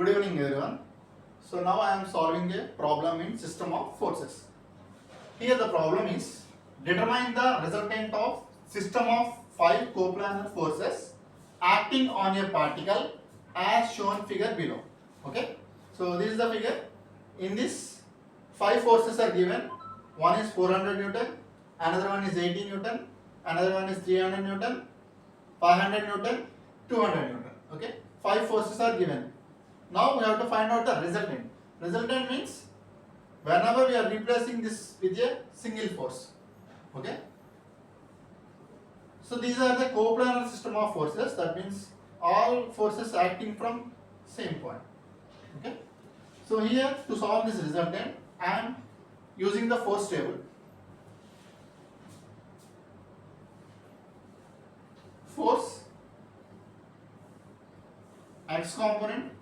Good evening everyone. So now I am solving a problem in system of forces. Here the problem is determine the resultant of system of 5 coplanar forces acting on a particle as shown figure below. Okay. So this is the figure. In this 5 forces are given. One is 400 Newton, another one is 80 Newton, another one is 300 Newton, 500 Newton, 200 Newton. Okay. 5 forces are given. Now we have to find out the resultant. Resultant means whenever we are replacing this with a single force. Okay. So these are the coplanar system of forces. That means all forces acting from same point. Okay. So here to solve this resultant, I am using the force table. Force x component,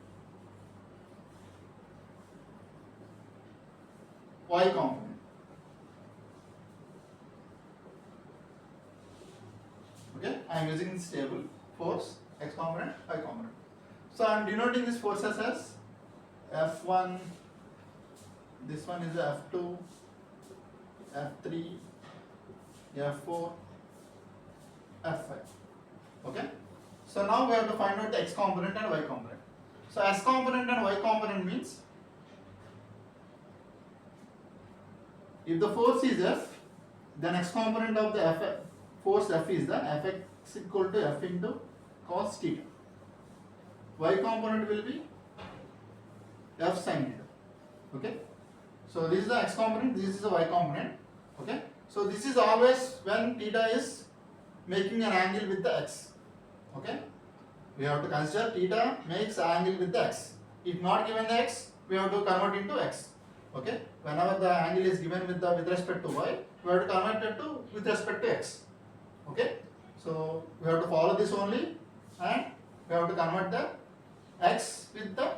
y component. Okay, I am using this table, force x component, y component. So I am denoting these forces as F1, this one is F2, F3, F4, F5. Okay. So now we have to find out the x component and y component. So x component and y component means if the force is F, then x component of the F, force F is the Fx equal to F into cos theta. Y component will be F sin theta. Okay. So this is the x component, this is the y component. Okay. So this is always when theta is making an angle with the x. Okay. We have to consider theta makes angle with the x. If not given the x, we have to convert into x. Okay. Whenever the angle is given with respect to y, we have to convert it to with respect to x. Okay. So we have to follow this only, and we have to convert the x with the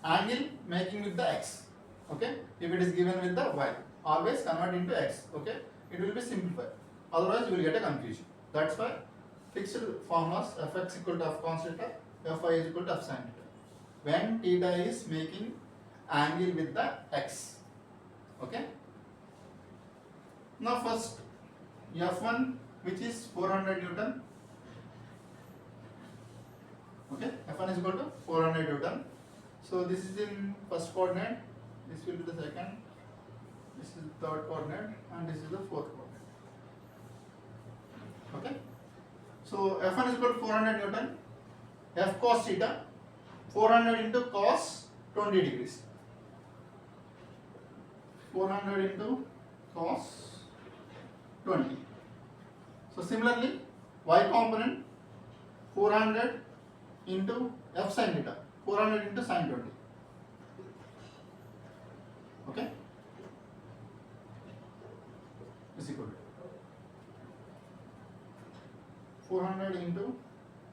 angle making with the x. Okay. If it is given with the y, always convert into x. Okay. It will be simplified. Otherwise, you will get a confusion. That's why fixed formulas fx equal to f cos theta, fy is equal to f sin theta. When theta is making angle with the x. Okay. Now first F1, which is 400 Newton. Okay. F1 is equal to 400 Newton. So this is in first coordinate. This will be the second. This is the third coordinate, and this is the fourth coordinate. Okay. So F1 is equal to 400 Newton. F cos theta, 400 into cos 20 degrees. 400 into cos 20. So similarly, y component 400 into f sin theta, 400 into sin 20. Okay, is equal to 400 into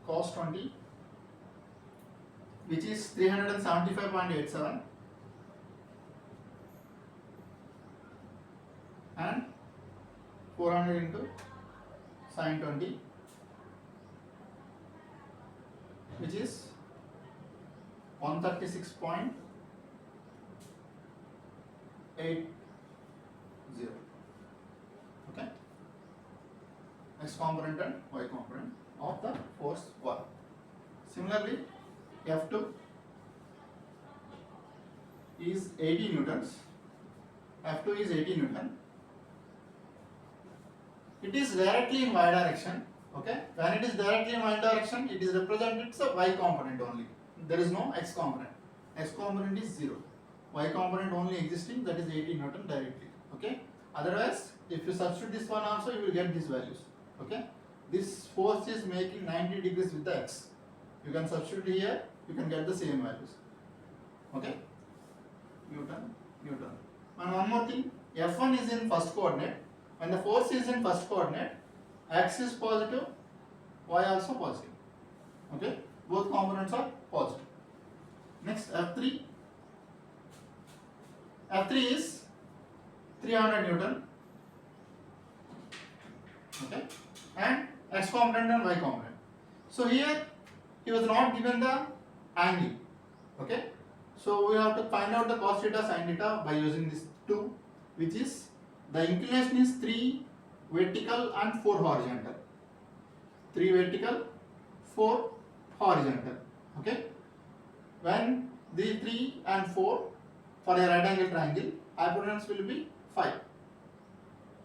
cos 20, which is 375.87, and 400 into sin 20, which is 136.80. Okay, x component and y component of the force 1. Similarly, F2 is 80 newtons. F2 is 80 Newton. It is directly in y direction. Okay. When it is directly in y direction, it is represented as a y component only. There is no x component. X component is 0. Y component only existing, that is 80 Newton directly. Okay. Otherwise, if you substitute this one also, you will get these values. Okay. This force is making 90 degrees with the x. You can substitute here, you can get the same values. Okay. Newton. And one more thing, F1 is in first coordinate. When the force is in first coordinate, x is positive, y also positive. Okay, both components are positive. Next, F3. F3 is 300 Newton. Okay, and x component and y component. So here he was not given the angle. Okay. So we have to find out the cos theta sin theta by using this 2, which is the inclination is 3 vertical and 4 horizontal. 3 vertical, 4 horizontal. Okay. When the 3 and 4 for a right angle triangle, hypotenuse will be 5.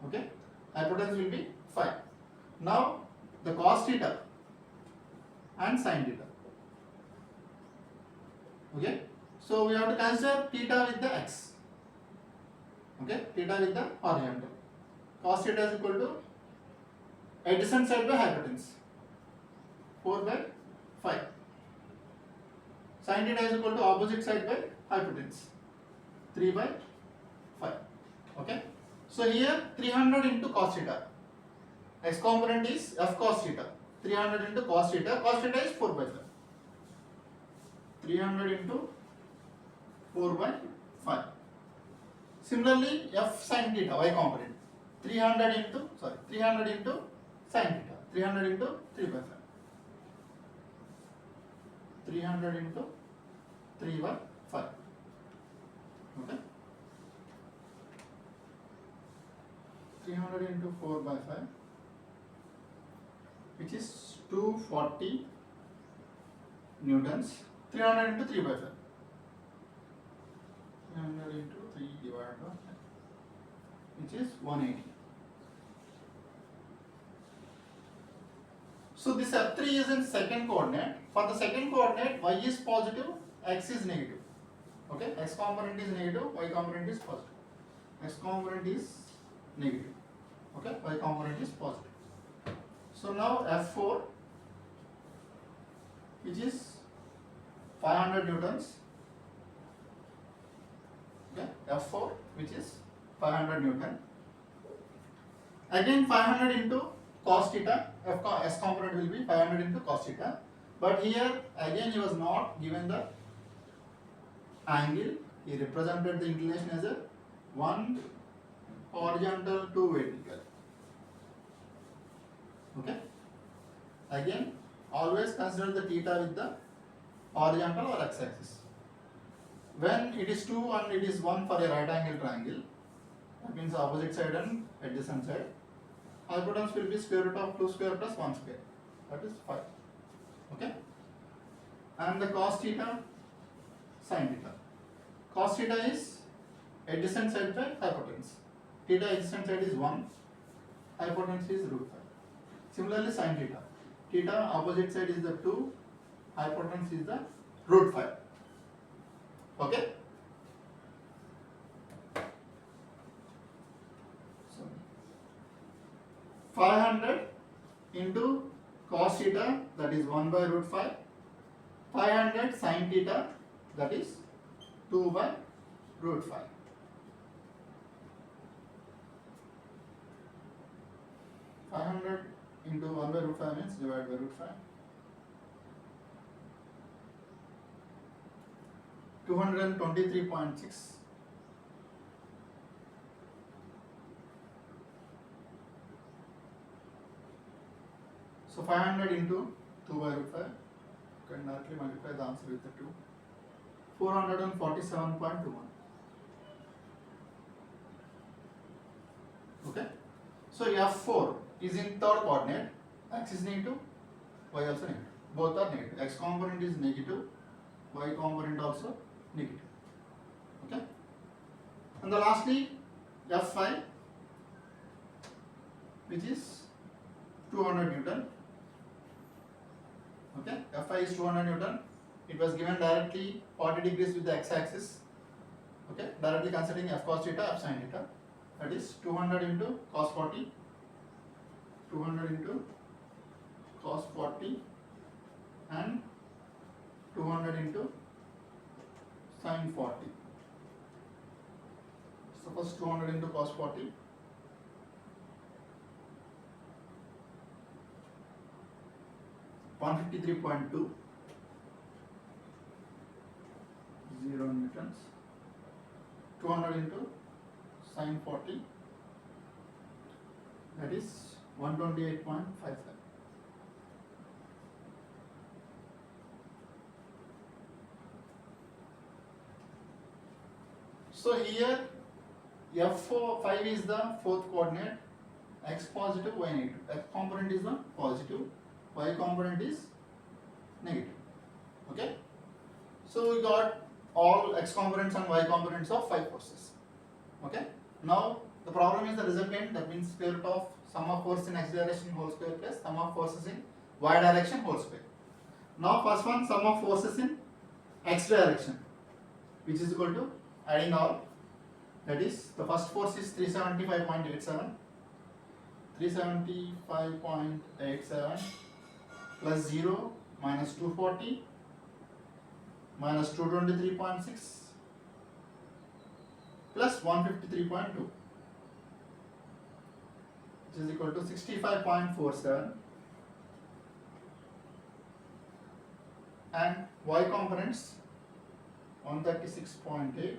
Okay. Hypotenuse will be 5. Now the cos theta and sin theta. Okay. So we have to consider theta with the x. Okay. Theta with the horizontal. Cos theta is equal to adjacent side by hypotenuse. 4 by 5. Sin theta is equal to opposite side by hypotenuse. 3 by 5. Okay. So here 300 into cos theta. X component is f cos theta. 300 into cos theta. Cos theta is 4 by 5. 300 into 4 by 5. Similarly, f sin theta, y component. 300 into sin theta. 300 into 3 by 5. 300 into 3 by 5. Okay. 300 into 4 by 5, which is 240 newtons. 300 into 3 by 5. 300 into 3 divided by 5, which is 180. So this F3 is in second coordinate. For the second coordinate, y is positive, x is negative. Okay, x component is negative, y component is positive. X component is negative. Okay, y component is positive. So now F4, which is 500 newtons. Okay, F4, which is 500 newton. Again 500 into cos theta. S component will be 500 into cos theta. But here again he was not given the angle. He represented the inclination as a 1 horizontal, 2 vertical. Okay. Again, always consider the theta with the horizontal or x-axis. When it is 2 and it is 1 for a right angle triangle, that means opposite side and adjacent side, hypotenuse will be square root of 2 square plus 1 square. That is 5. Okay. And the cos theta, sin theta. Cos theta is adjacent side by hypotenuse. Theta adjacent side is 1. Hypotenuse is root 5. Similarly, sin theta. Theta opposite side is the 2. Hypotenuse is the root 5. Okay. So 500 into cos theta, that is 1 by root 5. 500 sin theta, that is 2 by root 5. Into 1 by root 5 means divided by root 5. 223.6. So 500 into 2 by root 5. You can directly multiply the answer with the 2. 447.21. Okay. So F4 is in third coordinate. X is negative, y also negative. Both are negative. X component is negative, y component also negative. Okay. And the lastly F5, which is 200 Newton. Okay. F5 is 200 Newton. It was given directly 40 degrees with the x-axis. Okay. Directly considering f cos theta, f sin theta. That is 200 into cos 40. 200 into cos 40 and 200 into sin 40. So first 200 into cos 40. $153.2 0 newtons. 200 into sin 40, that is 128.55. So here F5 is the fourth coordinate, x positive, y negative. X component is the positive, y component is negative. Okay. So we got all x components and y components of 5 forces. Okay. Now the problem is the resultant, that means square root of sum of force in x direction whole square plus sum of forces in y direction whole square. Now first one, sum of forces in x direction, which is equal to adding all, that is the first force is 375.87, 375.87 plus 0 minus 240 minus 223.6 plus 153.2, which is equal to 65.47, and y components 136.8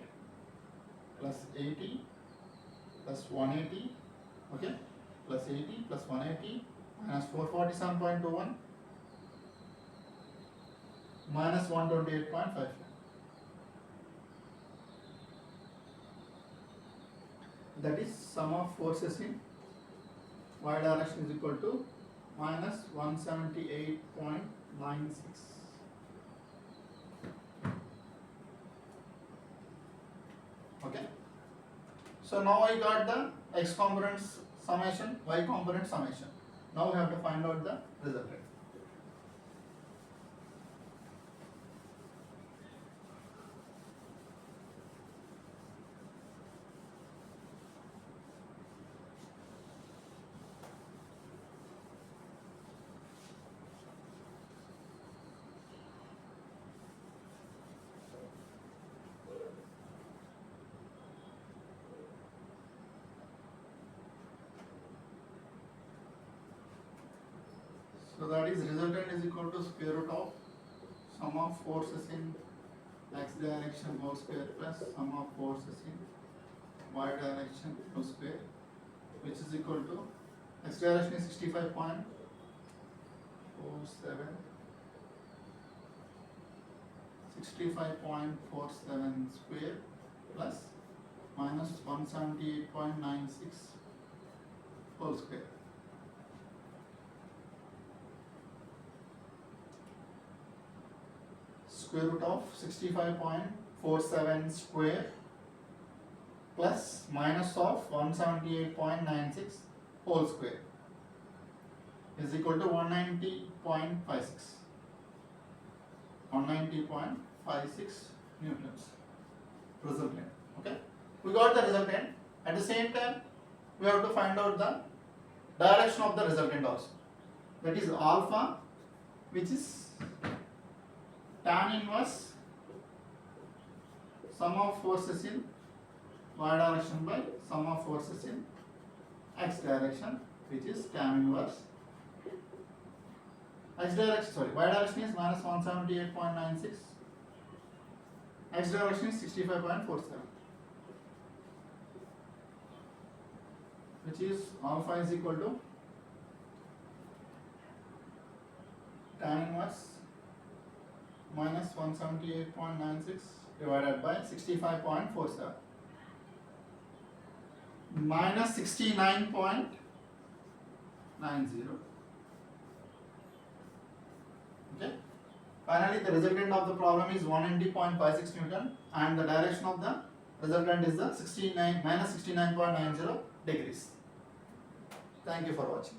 plus 80 plus 180, okay, plus 80 plus 180 minus 447.21 minus 128.5. That is sum of forces in y direction is equal to minus 178.96. Okay. So now I got the x components summation, y component summation. Now we have to find out the resultant. So that is resultant is equal to square root of sum of forces in x direction whole square plus sum of forces in y direction whole square, which is equal to x direction is 65.47, 65.47 square plus minus 178.96 whole square. Square root of 65.47 square plus minus of 178.96 whole square is equal to 190.56. 190.56 newtons resultant. Okay, we got the resultant. At the same time, we have to find out the direction of the resultant also. That is alpha, which is tan inverse sum of forces in y direction by sum of forces in x direction, which is tan inverse x direction, sorry, y direction is minus 178.96, x direction is 65.47, which is alpha is equal to tan inverse minus 178.96 divided by 65.47 minus 69.90. Okay. Finally, the resultant of the problem is 190.56 Newton, and the direction of the resultant is the 69 minus 69.90 degrees. Thank you for watching.